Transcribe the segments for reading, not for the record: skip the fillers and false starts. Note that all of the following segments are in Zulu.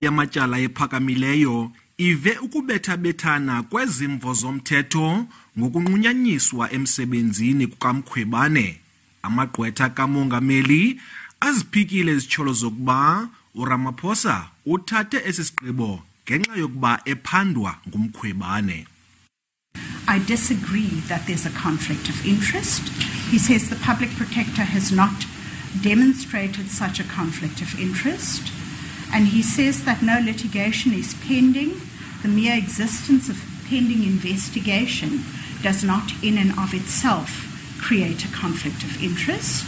Yamatyala ephakamileyo ive ukubethabethana kwezimvo zomthetho ngokunqunyanyiswa emsebenzini kukaMkhwebane. Amagqwetha kamongameli aziphikile izitsholo zokuba uRamaphosa uthathe esi sigqibo ngenxa yokuba ephandwa nguMkhwebane. I disagree that there's a conflict of interest. He says the public protector has not demonstrated such a conflict of interest. And he says that no litigation is pending. The mere existence of pending investigation does not in and of itself create a conflict of interest.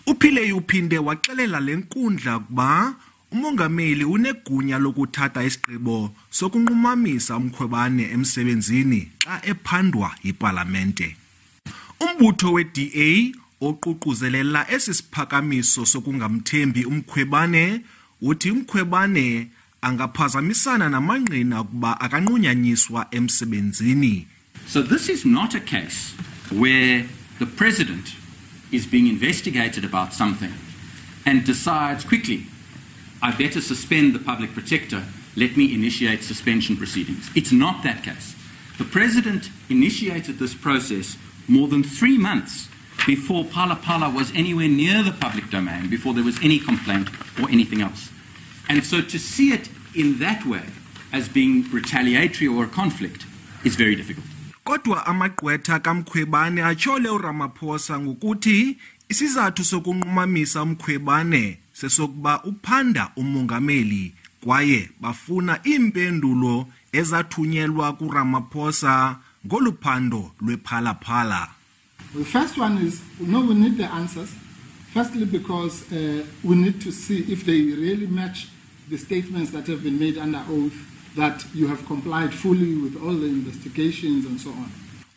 Uphile uphinde waxelela lenkundla ukuba umongameli unegunya lokuthatha isigqibo sokunqumamisa uMkhwebane emsebenzini xa ephandwa yipalamente. Umbutho we-DA oququzelela esi siphakamiso sokungamthembi uMkhwebane uthi uMkhwebane angaphazamisana namangqina ukuba akanqunyanyiswa emsebenzini. So this is not a case where the president is being investigated about something and decides quickly, I better suspend the public protector, let me initiate suspension proceedings. It's not that case. The president initiated this process more than 3 months before Phala was anywhere near the public domain, before there was any complaint or anything else. And so to see it in that way as being retaliatory or a conflict is very difficult. Kodwa amagqwetha kaMkhwebane atshole uRamaphosa ngokuthi isizathu sokunqumamisa uMkhwebane sesokuba uphanda umongameli kwaye bafuna impendulo ezathunyelwa kuRamaphosa ngoluphando lwephala-phala. The first one is, no, we need the answers. Firstly, because we need to see if they really match the statements that have been made under oath, that you have complied fully with all the investigations and so on.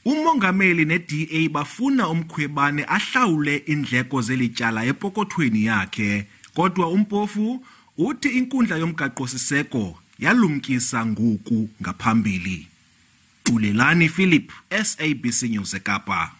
Umongameli ne-DA bafuna uMkhwebane ahlawule indleko zelityala epokothweni yakhe, kodwa umpofu uthi inkundla yomgaqo-siseko yalumkisa ngoku ngaphambili. Ulelani Philip, SABC News eKapa.